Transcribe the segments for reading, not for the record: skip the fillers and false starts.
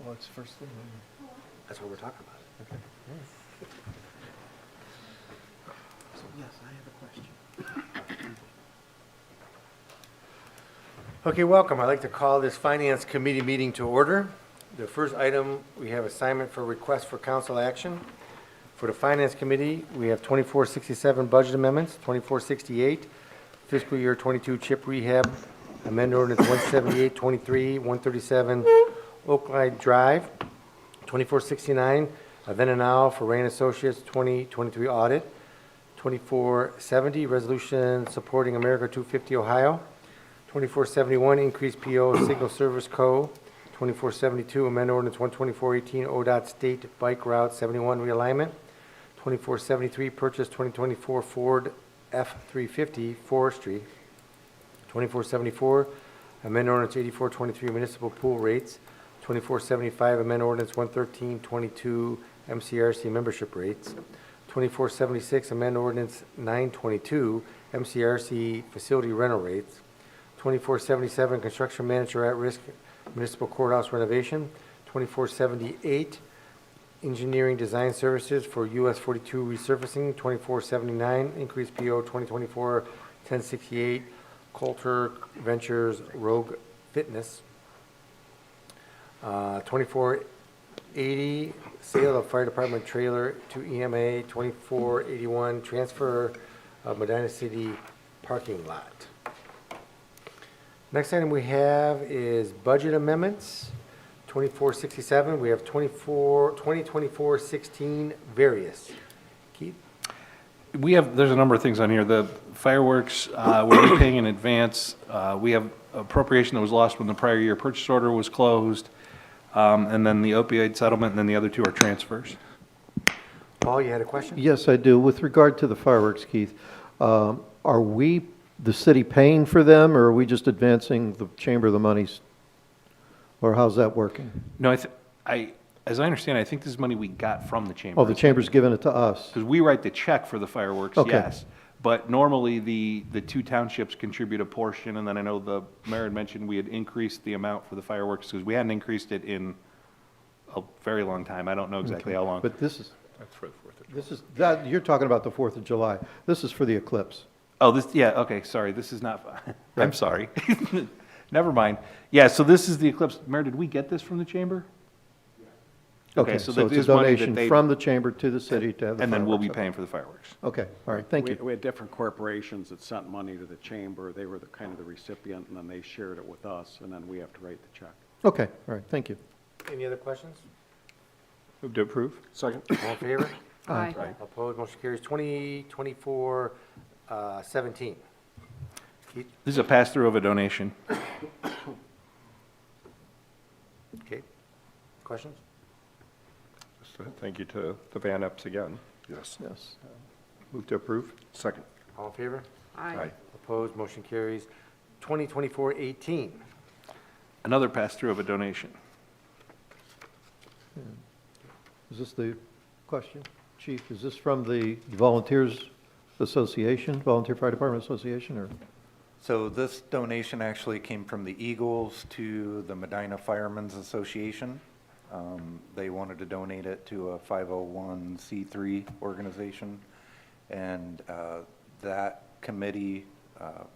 Well, it's first thing. That's what we're talking about. Okay. So, yes, I have a question. Okay, welcome. I'd like to call this Finance Committee meeting to order. The first item, we have assignment for request for council action. For the Finance Committee, we have 2467 budget amendments, 2468 fiscal year 22 chip rehab, amend ordinance 17823, 137 Oakland Drive, 2469 then and now for Rain Associates 2023 audit, 2470 resolution supporting America 250 Ohio, 2471 increased PO Signal Service Co. 2472 amend ordinance 12418 ODOT State Bike Route 71 realignment. 2473 purchase 2024 Ford F-350 forestry. 2474 amend ordinance 8423 municipal pool rates. 2475 amend ordinance 11322 MCRC membership rates. 2476 amend ordinance 922 MCRC facility rental rates. 2477 construction manager at risk municipal courthouse renovation. 2478 engineering design services for US 42 resurfacing. 2479 increased PO 2024-1068 Coulter Ventures Rogue Fitness. 2480 sale of fire department trailer to EMA. 2481 transfer of Medina City parking lot. Next item we have is budget amendments. 2467, we have 2024-16 various. Keith? There's a number of things on here. The fireworks, we're paying in advance. We have appropriation that was lost when the prior year purchase order was closed. And then the opioid settlement, and then the other two are transfers. Paul, you had a question? Yes, I do. With regard to the fireworks, Keith, are we, the city, paying for them, or are we just advancing the chamber the monies? Or how's that working? No, as I understand, I think this is money we got from the chamber. Oh, the chamber's giving it to us? Because we write the check for the fireworks, Okay. yes. But normally, the two townships contribute a portion, and then I know the mayor had mentioned we had increased the amount for the fireworks, because we hadn't increased it in a very long time. I don't know exactly how long. But this is, That's for the 4th of July. this is, that, you're talking about the 4th of July. This is for the eclipse. Oh, yeah, okay, sorry, this is not, I'm sorry. Never mind. Yeah, so this is the eclipse. Mayor, did we get this from the chamber? Okay, so that it's a is money that donation they- from the chamber to the city to have the And then we'll be fireworks up. paying for the fireworks. Okay, all right, thank you. We had different corporations that sent money to the chamber. They were the kind of the recipient, and then they shared it with us, and then we have to write the check. Okay, all right, thank you. Any other questions? Move to approve. Second. All in favor? Aye. Opposed, motion carries. 2024-17. Keith? This is a pass-through of a donation. Okay. Questions? Thank you to the Van Epps again. Yes. Yes. Move to approve. Second. All in favor? Aye. Opposed, motion carries. 2024-18. Another pass-through of a donation. Is this the question, Chief? Is this from the Volunteers Association, Volunteer Fire Department Association, or? So this donation actually came from the Eagles to the Medina Firemen's Association. They wanted to donate it to a 501c3 organization, and that committee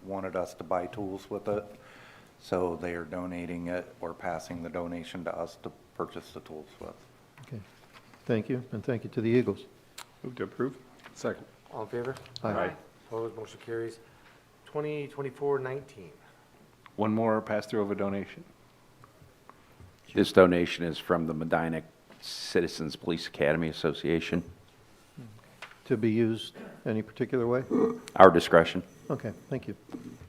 wanted us to buy tools with it. So they are donating it or passing the donation to us to purchase the tools with. Okay, thank you, and thank you to the Eagles. Move to approve. Second. All in favor? Aye. Opposed, motion carries. 2024-19. One more pass-through of a donation. This donation is from the Medina Citizens Police Academy Association. To be used any particular way? Our discretion. Okay, thank you.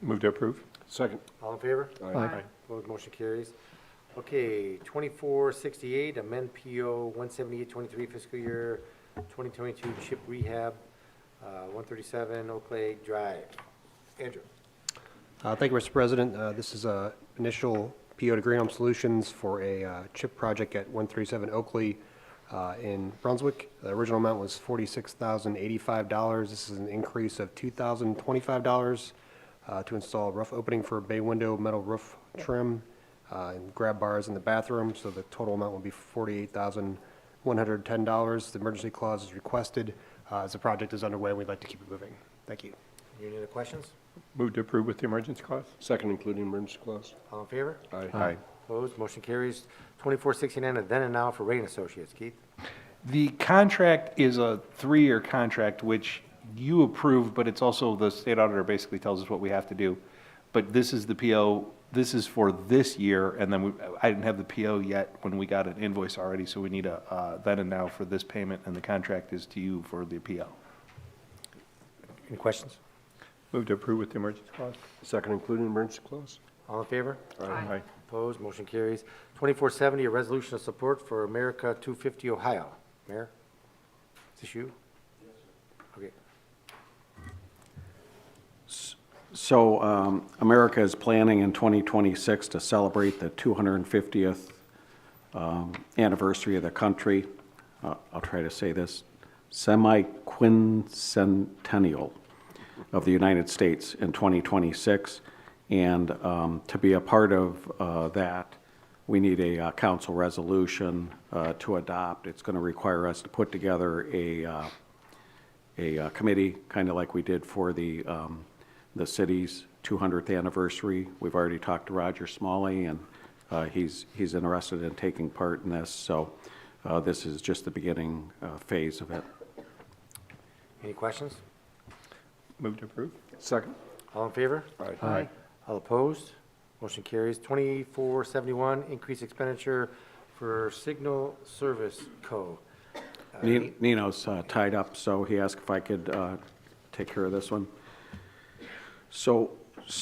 Move to approve. Second. All in favor? Aye. Opposed, motion carries. Okay, 2468, amend PO 17823 fiscal year 2022 chip rehab, 137 Oak Lake Drive. Andrew? Thank you, Mr. President. This is a initial PO to Green Home Solutions for a chip project at 137 Oakley in Brunswick. The original amount was $46,085. This is an increase of $2,025 to install a rough opening for a bay window metal roof trim. and grab bars in the bathroom, so the total amount will be $48,110. The emergency clause is requested. As the project is underway, we'd like to keep it moving. Thank you. Any other questions? Move to approve with the emergency clause? Second, including emergency clause. All in favor? Aye. Opposed? Motion carries. 2469, a then and now for Ray and Associates. Keith? The contract is a 3-year contract, which you approved, but it's also, the state auditor basically tells us what we have to do. But this is the PO, this is for this year, and then I didn't have the PO yet when we got an invoice already, so we need a then and now for this payment, and the contract is to you for the PO. Any questions? Move to approve with the emergency clause? Second, including emergency clause. All in favor? Aye. Opposed? Motion carries. 2470, a resolution of support for America 250 Ohio. Mayor? Is this you? Yes, sir. Okay. So America is planning in 2026 to celebrate the 250th anniversary of the country. I'll try to say this, semi-quincentennial of the United States in 2026. And to be a part of that, we need a council resolution to adopt. It's going to require us to put together a committee, kind of like we did for the city's 200th anniversary. We've already talked to Roger Smalley, and he's interested in taking part in this. So this is just the beginning phase of it. Any questions? Move to approve? Second. All in favor? Aye. All opposed? Motion carries. 2471, increased expenditure for Signal Service Co. Nino's tied up, so he asked if I could take care of this one. So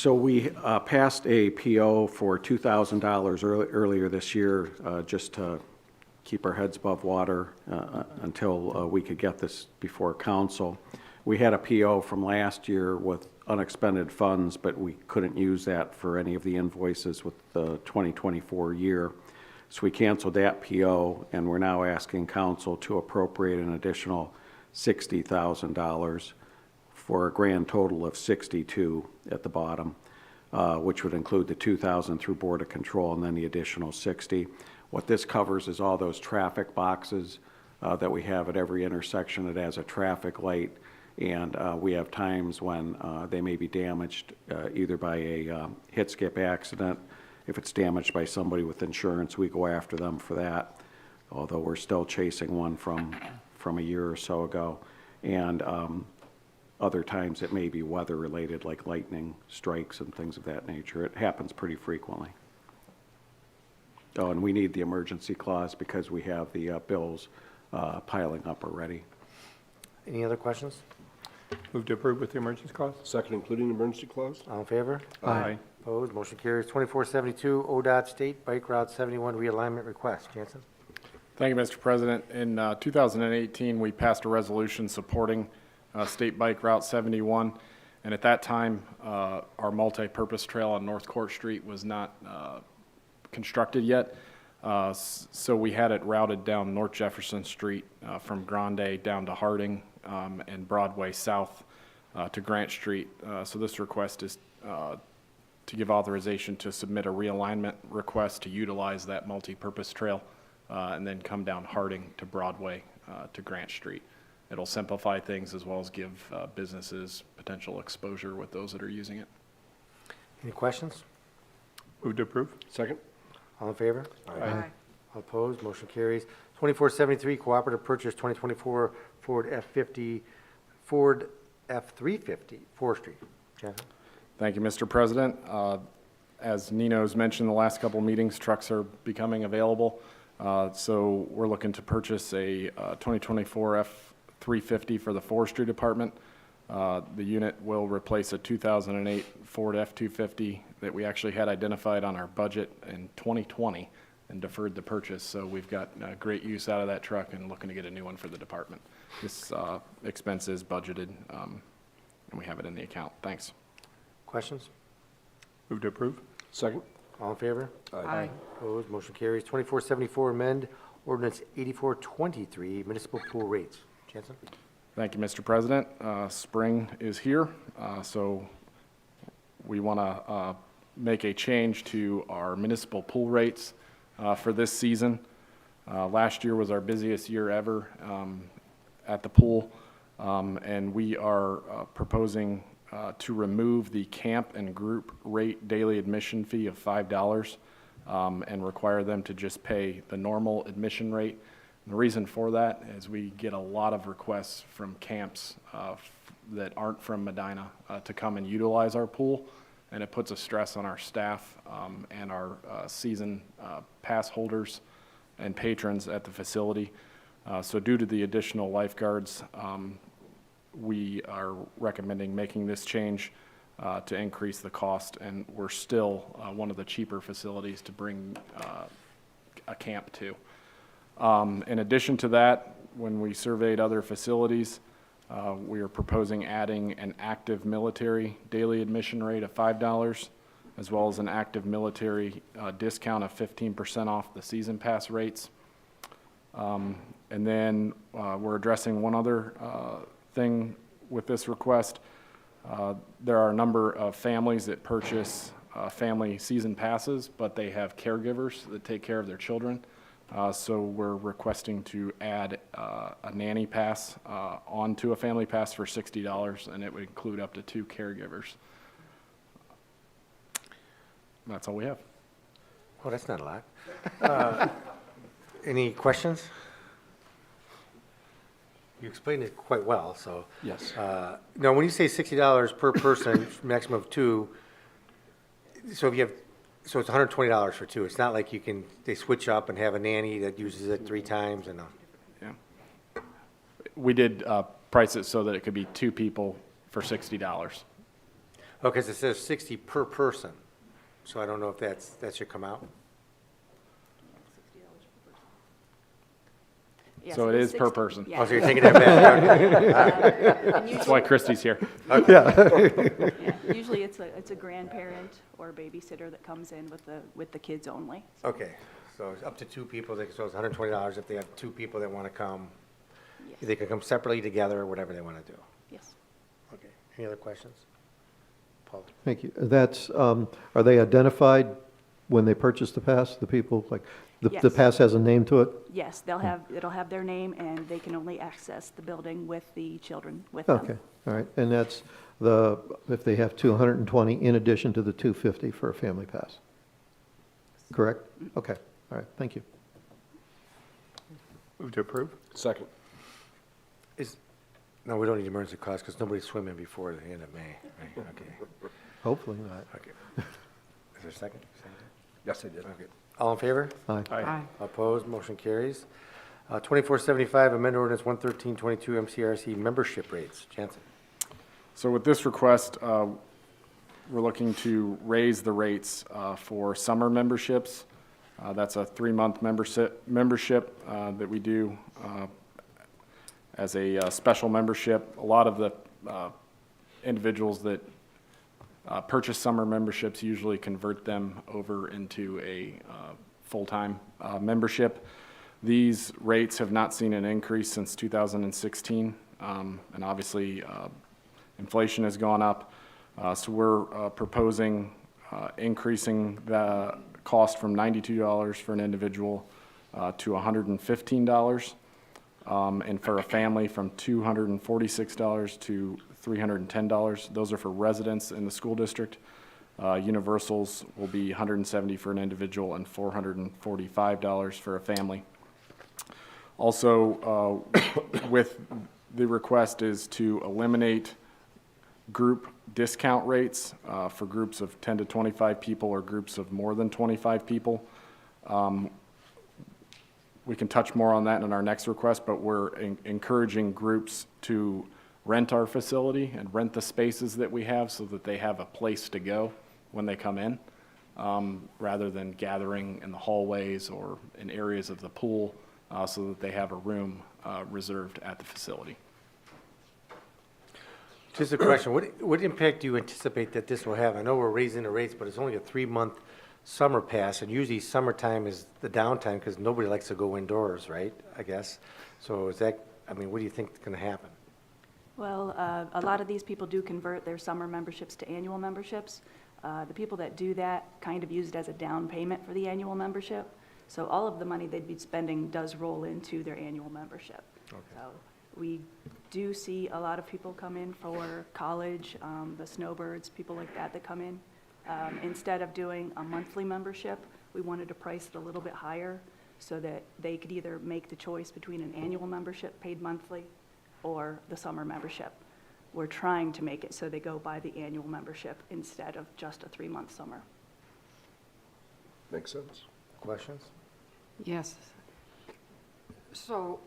we passed a PO for $2,000 earlier this year, just to keep our heads above water until we could get this before council. We had a PO from last year with unexpended funds, but we couldn't use that for any of the invoices with the 2024 year. So we canceled that PO, and we're now asking council to appropriate an additional $60,000 for a grand total of 62 at the bottom, which would include the 2,000 through Board of Control and then the additional 60. What this covers is all those traffic boxes that we have at every intersection that has a traffic light. And we have times when they may be damaged either by a hit-skip accident. If it's damaged by somebody with insurance, we go after them for that, although we're still chasing one from a year or so ago. And other times it may be weather-related, like lightning strikes and things of that nature. It happens pretty frequently. Oh, and we need the emergency clause because we have the bills piling up already. Any other questions? Move to approve with the emergency clause? Second, including emergency clause. All in favor? Aye. Opposed? Motion carries. 2472, ODOT State Bike Route 71 realignment request. Jansen? Thank you, Mr. President. In 2018, we passed a resolution supporting State Bike Route 71, and at that time, our multi-purpose trail on North Court Street was not constructed yet, so we had it routed down North Jefferson Street from Grande down to Harding and Broadway south to Grant Street. So this request is to give authorization to submit a realignment request to utilize that multi-purpose trail and then come down Harding to Broadway to Grant Street. It'll simplify things as well as give businesses potential exposure with those that are using it. Any questions? Move to approve? Second. All in favor? Aye. All opposed? Motion carries. 2473, cooperative purchase 2024 Ford F-350, forestry. Jansen? Thank you, Mr. President. As Nino's mentioned, the last couple meetings, trucks are becoming available. So we're looking to purchase a 2024 F-350 for the forestry department. The unit will replace a 2008 Ford F-250 that we actually had identified on our budget in 2020 and deferred the purchase. So we've got great use out of that truck and looking to get a new one for the department. This expense is budgeted, and we have it in the account. Thanks. Questions? Move to approve? Second. All in favor? Aye. Opposed? Motion carries. 2474, amend ordinance 8423, municipal pool rates. Jansen? Thank you, Mr. President. Spring is here, so we want to make a change to our municipal pool rates for this season. Last year was our busiest year ever at the pool, and we are proposing to remove the camp and group rate daily admission fee of $5 and require them to just pay the normal admission rate. And the reason for that is we get a lot of requests from camps that aren't from Medina to come and utilize our pool, and it puts a stress on our staff and our season pass holders and patrons at the facility. So due to the additional lifeguards, we are recommending making this change to increase the cost, and we're still one of the cheaper facilities to bring a camp to. In addition to that, when we surveyed other facilities, we are proposing adding an active military daily admission rate of $5, as well as an active military discount of 15% off the season pass rates. And then we're addressing one other thing with this request. There are a number of families that purchase family season passes, but they have caregivers that take care of their children. So we're requesting to add a nanny pass onto a family pass for $60, and it would include up to 2 caregivers. That's all we have. Oh, that's not a lot. Any questions? You explained it quite well, so. Yes. Now, when you say $60 per person, maximum of 2, so if you have, so it's $120 for 2. It's not like they switch up and have a nanny that uses it 3 times and. Yeah. We did price it so that it could be 2 people for $60. Oh, because it says 60 per person, so I don't know if that should come out. Yes, So it it's is per 60 person. Yeah. Oh, so you're taking that back. Okay. And That's why Christie's here. Yeah, usually it's a grandparent or a babysitter that comes in with the kids only. Okay, so it's up to 2 people, so it's $120 if they have 2 people that want to come. Yes. They can come separately together or whatever they want to do. Yes. Okay, any other questions? Paul? Thank you. That's, are they identified when they purchase the pass, the people, like, the Yes. pass has a name to it? Yes, it'll have their name, and they can only access the building with the children with them. Okay, all right, and that's if they have 220 in addition to the 250 for a family pass? Correct? Okay, all right, thank you. Move to approve? Second. No, we don't need emergency clause because nobody's swimming before the end of May, right? Okay, Hopefully not. okay. Is there a second? Yes, I did. Okay. All in favor? Aye. Aye. Opposed, motion carries. 2475, amend ordinance 11322 MCRC membership rates. Jansen. So with this request, we're looking to raise the rates for summer memberships. That's a 3-month membership that we do as a special membership. A lot of the individuals that purchase summer memberships usually convert them over into a full-time membership. These rates have not seen an increase since 2016, and obviously inflation has gone up. So we're proposing increasing the cost from $92 for an individual to $115, and for a family from $246 to $310. Those are for residents in the school district. Universals will be $170 for an individual and $445 for a family. Also, with the request is to eliminate group discount rates for groups of 10 to 25 people or groups of more than 25 people. We can touch more on that in our next request, but we're encouraging groups to rent our facility and rent the spaces that we have so that they have a place to go when they come in, rather than gathering in the hallways or in areas of the pool, so that they have a room reserved at the facility. Just a question, what impact do you anticipate that this will have? I know we're raising the rates, but it's only a 3-month summer pass, and usually summertime is the downtime because nobody likes to go indoors, right, I guess? So is that, I mean, what do you think is going to happen? Well, a lot of these people do convert their summer memberships to annual memberships. The people that do that kind of use it as a down payment for the annual membership. So all of the money they'd be spending does roll into their annual membership. So we do see a lot of people come in for college, the snowbirds, people like that that come in. Instead of doing a monthly membership, we wanted to price it a little bit higher so that they could either make the choice between an annual membership paid monthly or the summer membership. We're trying to make it so they go by the annual membership instead of just a 3-month summer. Makes sense. Questions? Yes. So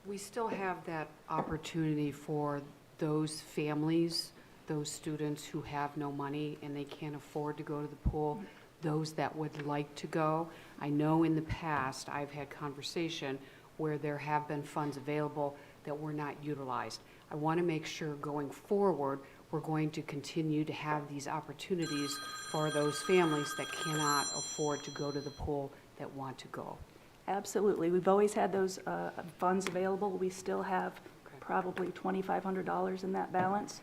we still have that opportunity for those families, those students who have no money and they can't afford to go to the pool, those that would like to go. I know in the past, I've had conversation where there have been funds available that were not utilized. I want to make sure going forward, we're going to continue to have these opportunities for those families that cannot afford to go to the pool that want to go. Absolutely. We've always had those funds available. We still have probably $2,500 in that balance.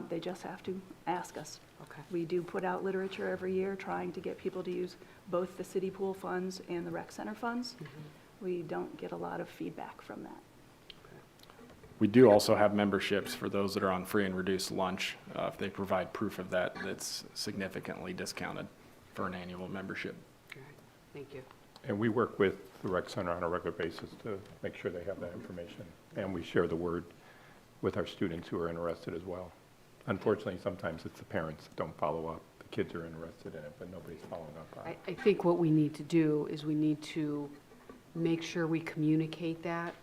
They just have to ask us. Okay. We do put out literature every year trying to get people to use both the city pool funds and the rec center funds. We don't get a lot of feedback from that. We do also have memberships for those that are on free and reduced lunch. If they provide proof of that, that's significantly discounted for an annual membership. All right. Thank you. And we work with the rec center on a regular basis to make sure they have that information. And we share the word with our students who are interested as well. Unfortunately, sometimes it's the parents that don't follow up. The kids are interested in it, but nobody's following up on it. I think what we need to do is we need to make sure we communicate that.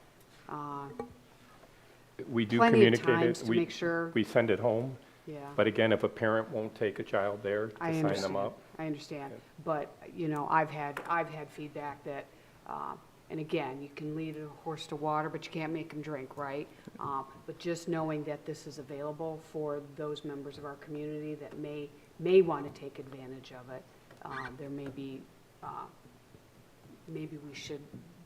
We do Plenty of communicate times it. to make sure. We send it home. Yeah. But again, if a parent won't take a child there to I sign understand. them up, I understand, but, you know, I've had feedback that, and again, you can lead a horse to water, but you can't make them drink, right? But just knowing that this is available for those members of our community that may want to take advantage of it, there may be, maybe we should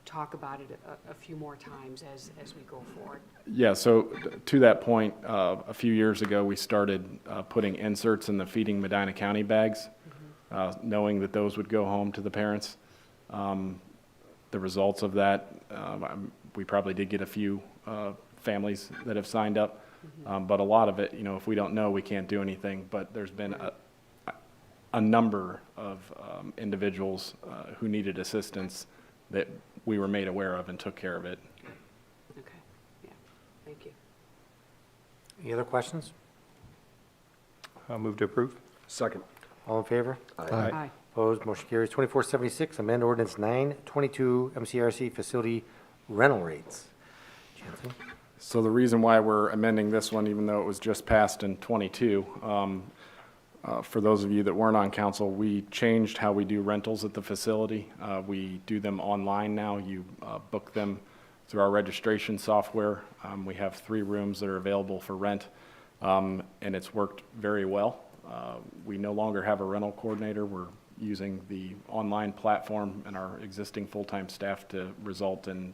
talk about it a few more times as we go forward. Yeah, so to that point, a few years ago, we started putting inserts in the Feeding Medina County bags, knowing that those would go home to the parents. The results of that, we probably did get a few families that have signed up, but a lot of it, you know, if we don't know, we can't do anything. But there's been a number of individuals who needed assistance that we were made aware of and took care of it. Okay, yeah, thank you. Any other questions? I'll move to approve. Second. All in favor? Aye. Opposed, motion carries. 2476, amend ordinance 922 MCRC facility rental rates. Jansen? So the reason why we're amending this one, even though it was just passed in '22, for those of you that weren't on council, we changed how we do rentals at the facility. We do them online now. You book them through our registration software. We have 3 rooms that are available for rent, and it's worked very well. We no longer have a rental coordinator. We're using the online platform and our existing full-time staff to result in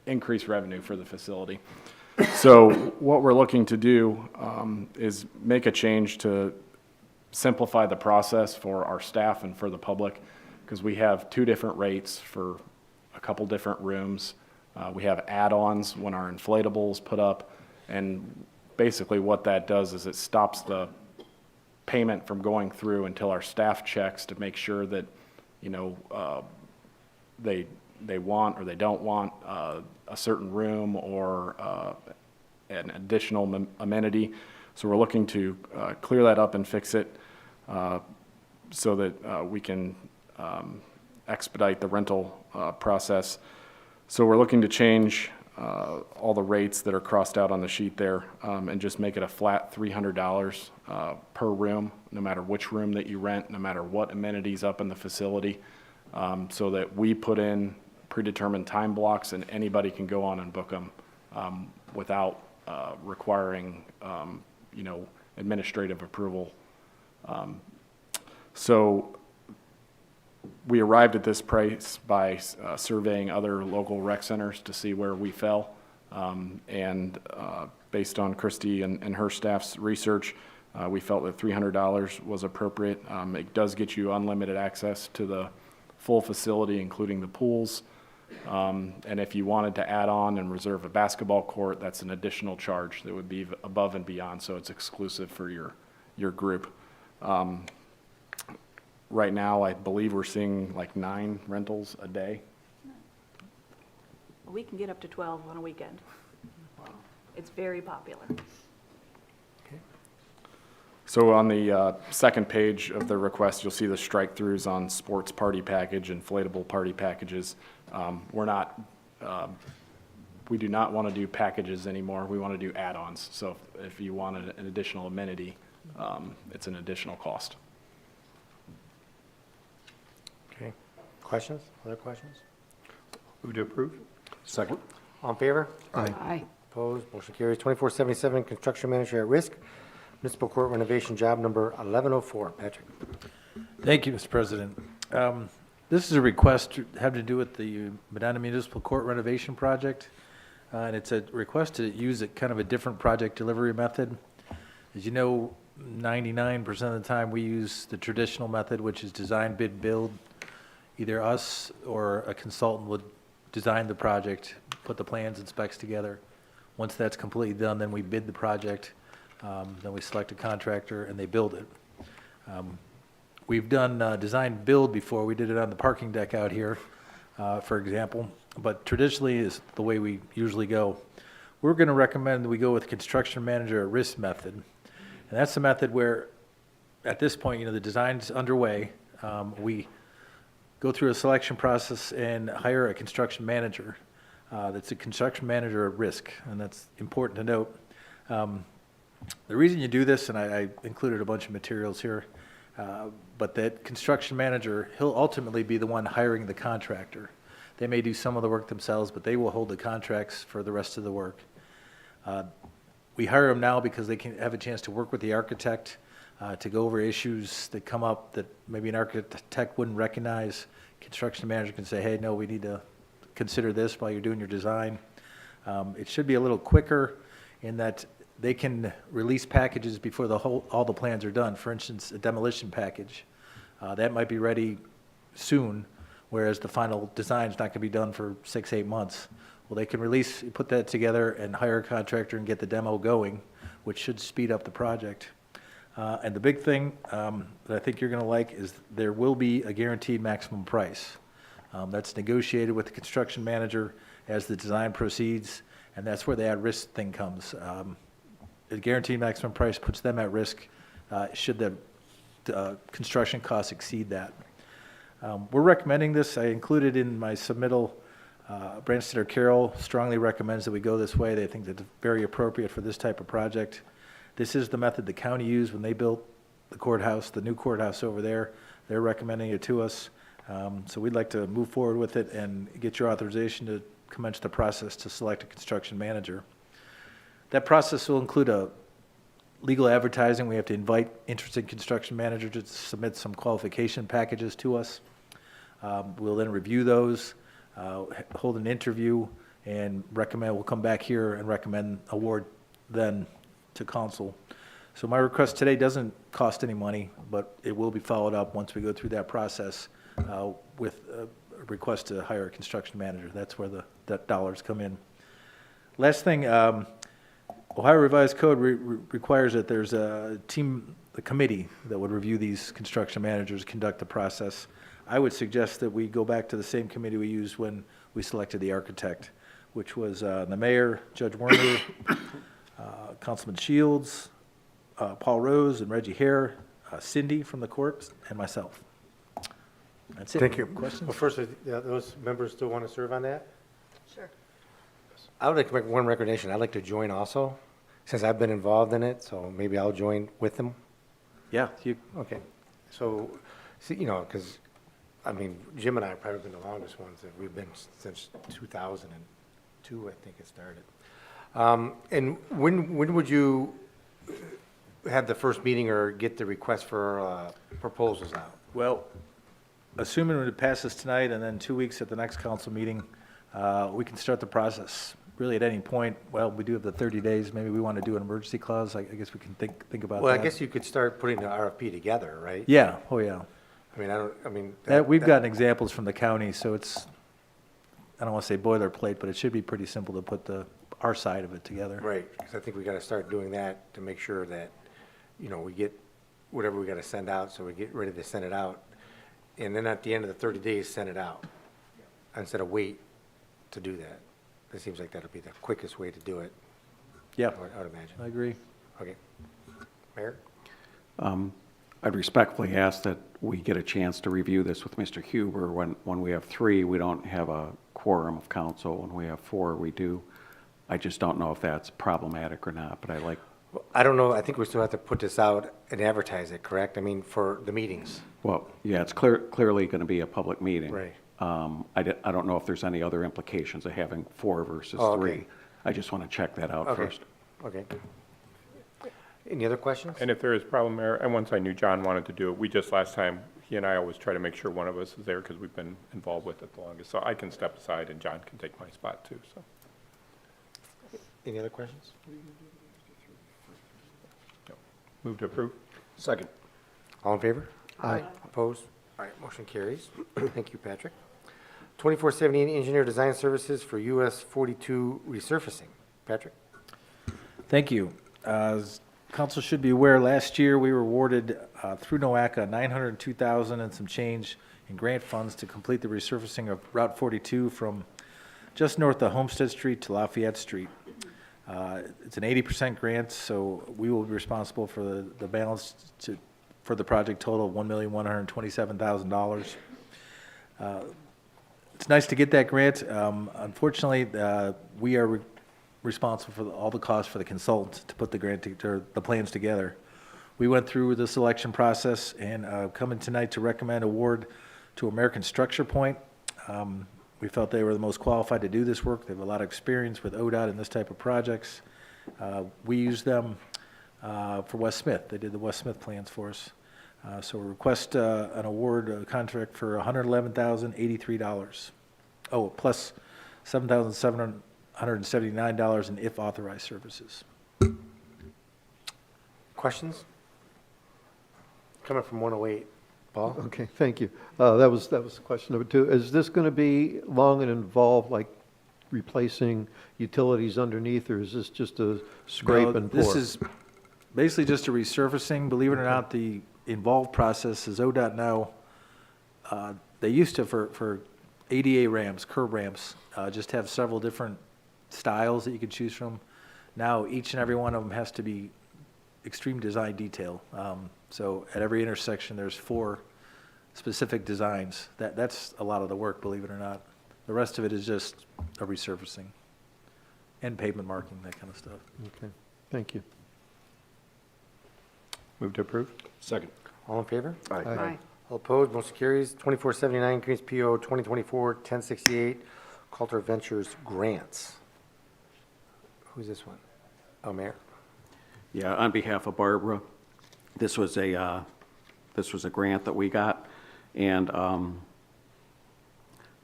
increased revenue for the facility. So what we're looking to do is make a change to simplify the process for our staff and for the public, because we have 2 different rates for a couple different rooms. We have add-ons when our inflatables put up, and basically what that does is it stops the payment from going through until our staff checks to make sure that, you know, they want or they don't want a certain room or an additional amenity. So we're looking to clear that up and fix it so that we can expedite the rental process. So we're looking to change all the rates that are crossed out on the sheet there and just make it a flat $300 per room, no matter which room that you rent, no matter what amenities up in the facility, so that we put in predetermined time blocks and anybody can go on and book them without requiring, you know, administrative approval. So we arrived at this price by surveying other local rec centers to see where we fell. And based on Christie and her staff's research, we felt that $300 was appropriate. It does get you unlimited access to the full facility, including the pools. And if you wanted to add on and reserve a basketball court, that's an additional charge that would be above and beyond, so it's exclusive for your group. Right now, I believe we're seeing like 9 rentals a day. We can get up to 12 on a weekend. It's very popular. So on the second page of the request, you'll see the strike-throughs on sports party package, inflatable party packages. We do not want to do packages anymore. We want to do add-ons. So if you wanted an additional amenity, it's an additional cost. Okay. Questions? Other questions? Move to approve? Second. All in favor? Aye. Opposed? Motion carries. 2477, construction manager at risk, municipal court renovation job number 1104. Patrick. Thank you, Mr. President. This is a request to have to do with the Medina Municipal Court renovation project. And it's a request to use a kind of a different project delivery method. As you know, 99% of the time we use the traditional method, which is design, bid, build. Either us or a consultant would design the project, put the plans and specs together. Once that's completely done, then we bid the project. Then we select a contractor and they build it. We've done design build before. We did it on the parking deck out here, for example. But traditionally is the way we usually go. We're going to recommend that we go with construction manager at risk method. And that's the method where, at this point, the design's underway. We go through a selection process and hire a construction manager. That's a construction manager at risk, and that's important to note. The reason you do this, and I included a bunch of materials here, but that construction manager, he'll ultimately be the one hiring the contractor. They may do some of the work themselves, but they will hold the contracts for the rest of the work. We hire them now because they can have a chance to work with the architect to go over issues that come up that maybe an architect wouldn't recognize. Construction manager can say, hey, no, we need to consider this while you're doing your design. It should be a little quicker in that they can release packages before all the plans are done. For instance, a demolition package. That might be ready soon, whereas the final design is not going to be done for 6-8 months. Well, they can put that together and hire a contractor and get the demo going, which should speed up the project. And the big thing that I think you're going to like is there will be a guaranteed maximum price. That's negotiated with the construction manager as the design proceeds, and that's where the at-risk thing comes. The guaranteed maximum price puts them at risk should the construction costs exceed that. We're recommending this. I included in my submittal, Branstad Carroll strongly recommends that we go this way. They think that it's very appropriate for this type of project. This is the method the county used when they built the courthouse, the new courthouse over there. They're recommending it to us. So we'd like to move forward with it and get your authorization to commence the process to select a construction manager. That process will include a legal advertising. We have to invite interested construction managers to submit some qualification packages to us. We'll then review those, hold an interview, and we'll come back here and recommend award then to council. So my request today doesn't cost any money, but it will be followed up once we go through that process with a request to hire a construction manager. That's where that dollars come in. Last thing, Ohio Revised Code requires that there's a committee that would review these construction managers, conduct the process. I would suggest that we go back to the same committee we used when we selected the architect, which was the mayor, Judge Werner, Councilman Shields, Paul Rose and Reggie Hare, Cindy from the court, and myself. That's it. Thank you. Questions? Well, first, those members still want to serve on that? Sure. I would like to make one recommendation. I'd like to join also, since I've been involved in it, so maybe I'll join with them. Yeah, Okay. So, see, because, Jim and I have probably been the longest ones that we've been since 2002, I think it started. And when would you have the first meeting or get the request for proposals out? well, assuming it passes tonight and then 2 weeks at the next council meeting, we can start the process. really at any point, well, we do have the 30 days, maybe we want to do an emergency clause, I guess we can think about that. Well, I guess you could start putting the RFP together, right? Yeah, oh, yeah. I mean. We've gotten examples from the county, so it's, I don't want to say boilerplate, but it should be pretty simple to put our side of it together. Right, because I think we got to start doing that to make sure that, we get whatever we got to send out, so we get ready to send it out. And then at the end of the 30 days, send it out, instead of wait to do that. It seems like that'll be the quickest way to do it, Yeah, I would imagine. I agree. Okay. Mayor? I'd respectfully ask that we get a chance to review this with Mr. Huber. When we have 3, we don't have a quorum of council. When we have 4, we do. I just don't know if that's problematic or not, but I don't know, I think we still have to put this out and advertise it, correct? I mean, for the meetings. well, yeah, it's clearly going to be a public meeting. Right. I don't know if there's any other implications of having 4 versus Oh, 3. okay. I just want to check that out Okay. first. Okay. Any other questions? And if there is problem, Mayor, and once I knew John wanted to do it, we just last time, he and I always try to make sure one of us is there because we've been involved with it the longest. So I can step aside and John can take my spot too, so. Any other questions? Move to approve? Second. All in favor? Aye. Opposed? All right, motion carries. Thank you, Patrick. 2478 Engineer Design Services for US 42 resurfacing. Patrick? Thank you. As council should be aware, last year we were awarded through NOACA $902,000 and some change in grant funds to complete the resurfacing of Route 42 from just north of Homestead Street to Lafayette Street. It's an 80% grant, so we will be responsible for the balance for the project total of $1,127,000. It's nice to get that grant. Unfortunately, we are responsible for all the costs for the consultant to put the the plans together. We went through the selection process and coming tonight to recommend award to American Structure Point. We felt they were the most qualified to do this work. They have a lot of experience with ODOT and this type of projects. We used them for West Smith. They did the West Smith plans for us. So we request an award contract for $111,083. Oh, plus $7,779 in if authorized services. Questions? Coming from 108. Paul? Okay, thank you. That was question number 2. Is this going to be long and involved, like replacing utilities underneath, or is this just a scrape No, and pour? This is basically just a resurfacing. Believe it or not, the involved process is ODOT now, they used to, for ADA ramps, curb ramps, just have several different styles that you could choose from. Now, each and every one of them has to be extreme design detail. So at every intersection, there's 4 specific designs. That's a lot of the work, believe it or not. The rest of it is just a resurfacing and pavement marking, that kind of stuff. Okay, thank you. Move to approve? Second. All in favor? Aye. Aye. All opposed, motion carries. 2479 Greens PO 2024-1068 Coulter Ventures Grants. Who's this one? Oh, Mayor? Yeah, on behalf of Barbara, this was a grant that we got, and I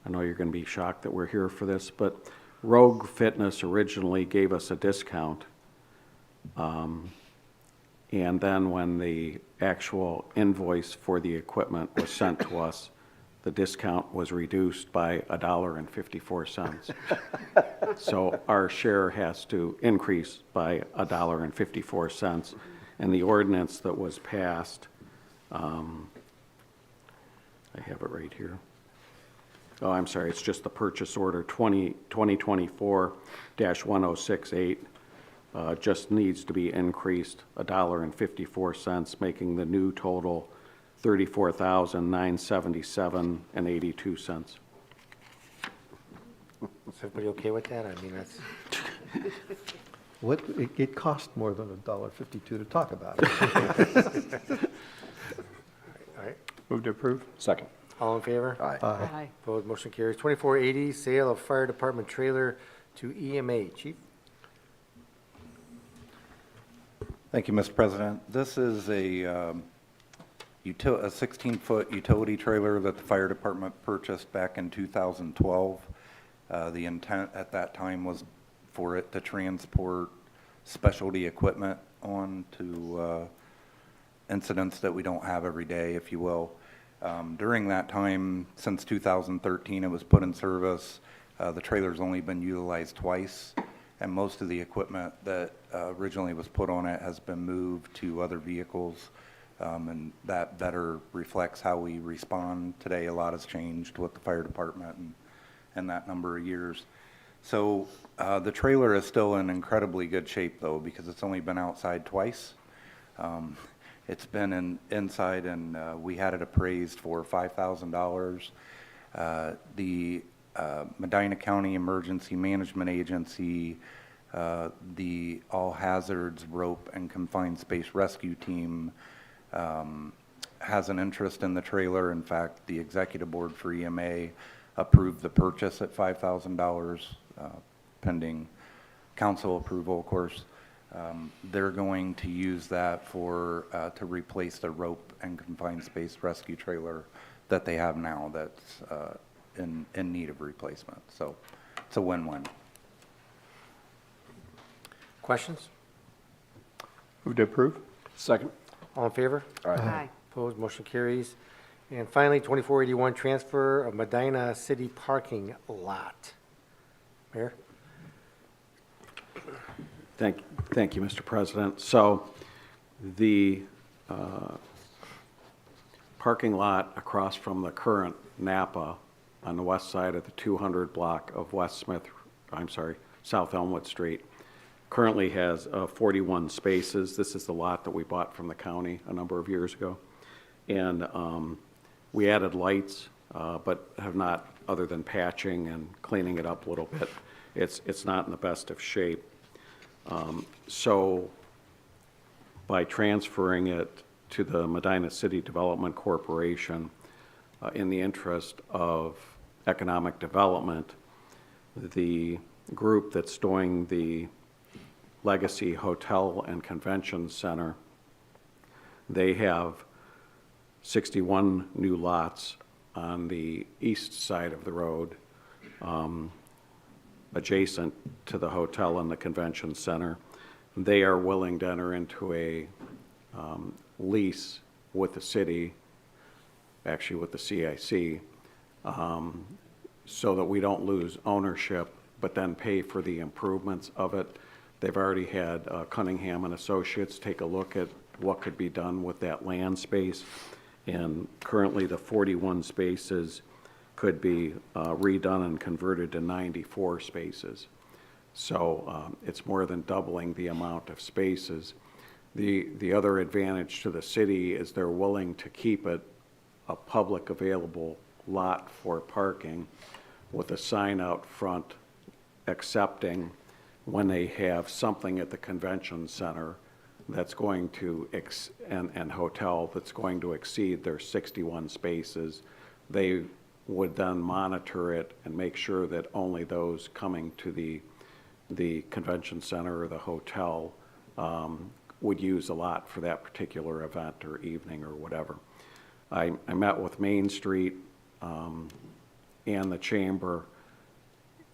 know you're going to be shocked that we're here for this, but Rogue Fitness originally gave us a discount, and then when the actual invoice for the equipment was sent to us, the discount was reduced by $1.54. So our share has to increase by $1.54. And the ordinance that was passed, I have it right here. Oh, I'm sorry, it's just the purchase order 2024-1068, just needs to be increased $1.54, making the new total $34,977.82. Is everybody okay with that? I mean, that's, It cost more than $1.52 to talk about it. all right. Move to approve? Second. All in favor? Aye. Opposed, motion carries. 2480 Sale of Fire Department Trailer to EMA. Chief? Thank you, Mr. President. This is a 16-foot utility trailer that the fire department purchased back in 2012. The intent at that time was for it to transport specialty equipment on to incidents that we don't have every day, if you will. During that time, since 2013, it was put in service. The trailer's only been utilized twice, and most of the equipment that originally was put on it has been moved to other vehicles, and that better reflects how we respond today. A lot has changed with the fire department and that number of years. So the trailer is still in incredibly good shape, though, because it's only been outside twice. It's been inside, and we had it appraised for $5,000. The Medina County Emergency Management Agency, the All Hazards Rope and Confined Space Rescue Team has an interest in the trailer. In fact, the Executive Board for EMA approved the purchase at $5,000, pending council approval, of course. They're going to use that for to replace the rope and confined space rescue trailer that they have now that's in need of replacement. So it's a win-win. Questions? Move to approve? Second. All in favor? Aye. Opposed, motion carries. And finally, 2481, transfer of Medina City parking lot. Mayor? Thank you, Mr. President. So the parking lot across from the current Napa on the west side of the 200 block of South Elmwood Street currently has 41 spaces. This is the lot that we bought from the county a number of years ago. And we added lights, but have not, other than patching and cleaning it up a little bit, it's not in the best of shape. So by transferring it to the Medina City Development Corporation in the interest of economic development, the group that's doing the Legacy Hotel and Convention Center, they have 61 new lots on the east side of the road, adjacent to the hotel and the convention center. They are willing to enter into a lease with the city, actually with the CIC, so that we don't lose ownership, but then pay for the improvements of it. They've already had Cunningham and Associates take a look at what could be done with that land space. And currently the 41 spaces could be redone and converted to 94 spaces. So it's more than doubling the amount of spaces. The other advantage to the city is they're willing to keep it a public available lot for parking with a sign out front accepting when they have something at the convention center that's going to, and hotel that's going to exceed their 61 spaces. They would then monitor it and make sure that only those coming to the convention center or the hotel would use a lot for that particular event or evening or whatever. I met with Main Street and the Chamber,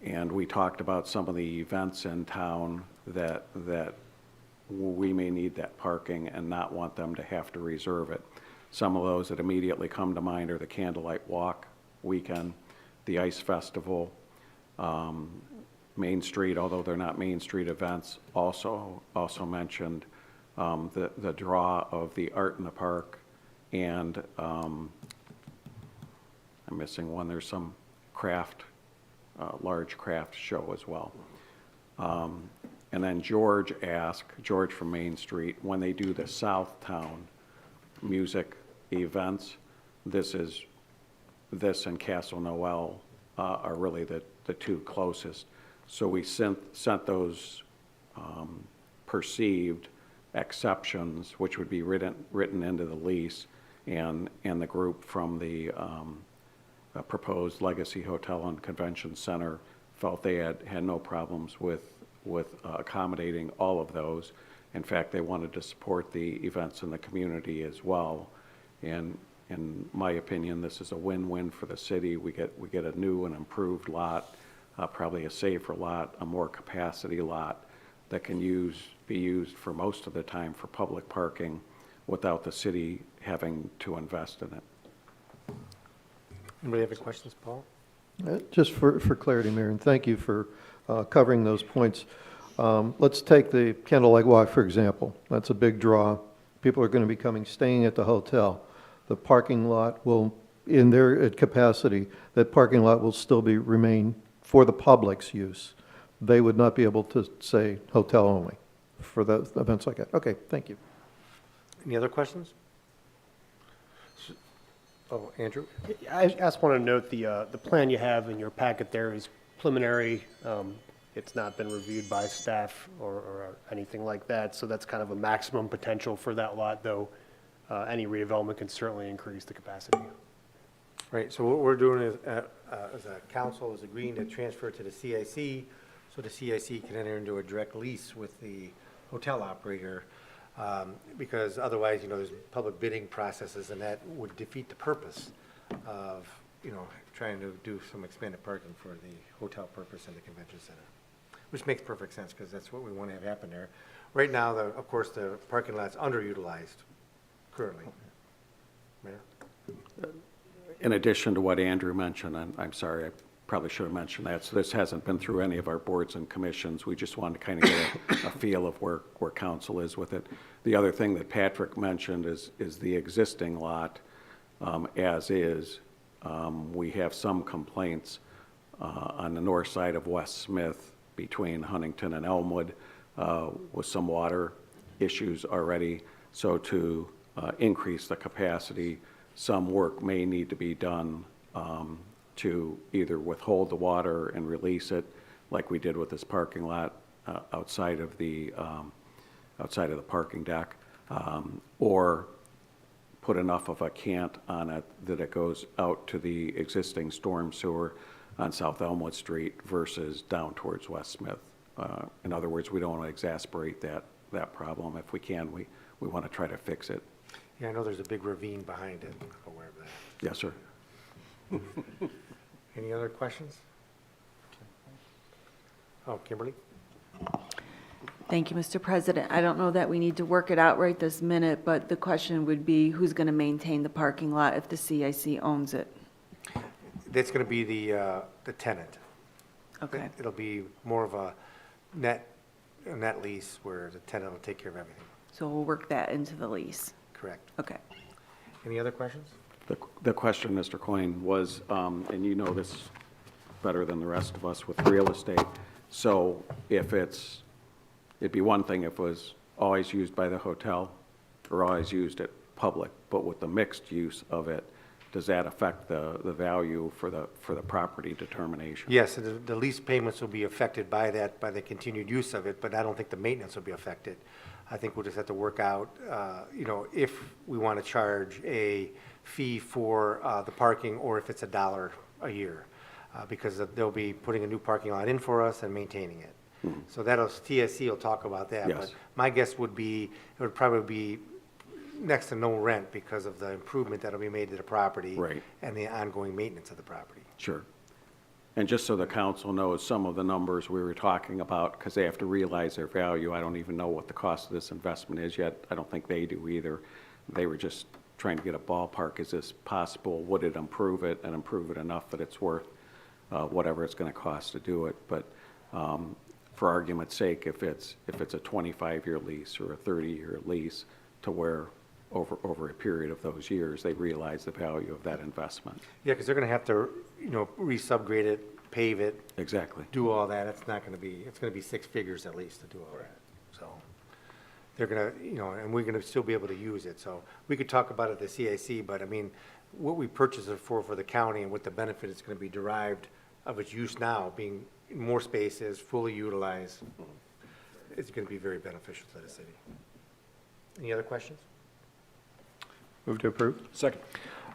and we talked about some of the events in town that we may need that parking and not want them to have to reserve it. Some of those that immediately come to mind are the Candlelight Walk weekend, the Ice Festival, Main Street, although they're not Main Street events, also mentioned the draw of the Art in the Park, and I'm missing one, there's some large craft show as well. And then George from Main Street, when they do the Southtown music events, this and Castle Noel are really the two closest. So we sent those perceived exceptions, which would be written into the lease, and the group from the proposed Legacy Hotel and Convention Center felt they had no problems with accommodating all of those. In fact, they wanted to support the events in the community as well. And in my opinion, this is a win-win for the city. We get a new and improved lot probably a safer lot, a more capacity lot that can be used for most of the time for public parking without the city having to invest in it. Anybody have any questions, Paul? Just for clarity, Mayor, and thank you for covering those points. Let's take the Kendall Lake Walk, for example. That's a big draw. People are going to be coming, staying at the hotel. The parking lot will, in their capacity, that parking lot will still remain for the public's use. They would not be able to say hotel only for the events like that. Okay, thank you. Any other questions? Oh, Andrew? I just want to note the plan you have in your packet there is preliminary. It's not been reviewed by staff or anything like that, so that's kind of a maximum potential for that lot, though any redevelopment can certainly increase the capacity. Right, so what we're doing is, as a council, is agreeing to transfer it to the CIC, so the CIC can enter into a direct lease with the hotel operator, because otherwise, there's public bidding processes, and that would defeat the purpose of, trying to do some expanded parking for the hotel purpose in the convention center, which makes perfect sense, because that's what we want to have happen there. Right now, of course, the parking lot's underutilized currently. Mayor? In addition to what Andrew mentioned, I'm sorry, I probably should have mentioned that, so this hasn't been through any of our boards and commissions. We just wanted to kind of get a feel of where council is with it. The other thing that Patrick mentioned is the existing lot as is. We have some complaints on the north side of West Smith between Huntington and Elmwood with some water issues already. So to increase the capacity, some work may need to be done to either withhold the water and release it, like we did with this parking lot outside of the parking deck, or put enough of a cant on it that it goes out to the existing storm sewer on South Elmwood Street versus down towards West Smith. In other words, we don't want to exasperate that problem. If we can, we want to try to fix it. Yeah, I know there's a big ravine behind it, I'm aware of that. Yes, sir. Any other questions? Oh, Kimberly? Thank you, Mr. President. I don't know that we need to work it out right this minute, but the question would be, who's going to maintain the parking lot if the CIC owns it? That's going to be the tenant. Okay. It'll be more of a net lease where the tenant will take care of everything. So we'll work that into the lease. Correct. Okay. Any other questions? The question, Mr. Coyne, was, and you know this better than the rest of us with real estate, so it'd be one thing if it was always used by the hotel or always used at public, but with the mixed use of it, does that affect the value for the property determination? Yes, the lease payments will be affected by that, by the continued use of it, but I don't think the maintenance will be affected. I think we'll just have to work out, if we want to charge a fee for the parking or if it's $1 a year, because they'll be putting a new parking lot in for us and maintaining it. So TSC will talk about that. Yes. But my guess would be, it would probably be next to no rent because of the improvement that'll be made to the property. Right. And the ongoing maintenance of the property. Sure. And just so the council knows, some of the numbers we were talking about, because they have to realize their value, I don't even know what the cost of this investment is yet. I don't think they do either. They were just trying to get a ballpark. Is this possible? Would it improve it and improve it enough that it's worth whatever it's going to cost to do it? But for argument's sake, if it's a 25-year lease or a 30-year lease, to where over a period of those years, they realize the value of that investment. Yeah, because they're going to have to, re-subgrade it, pave it, Exactly. do all that. It's not going to be, it's going to be six figures at least to do all that. So they're going to, and we're going to still be able to use it. So we could talk about it at the CIC, but I mean, what we purchased it for the county and what the benefit is going to be derived of its use now, being more spaces, fully utilized, it's going to be very beneficial to the city. Any other questions? Move to approve. Second.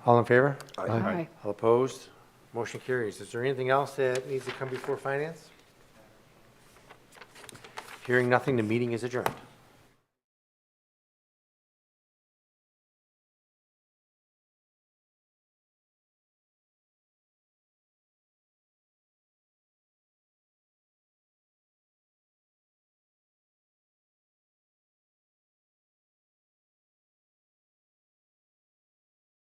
All in favor? Aye. All opposed? Motion carries. Is there anything else that needs to come before finance? Hearing nothing, the meeting is adjourned.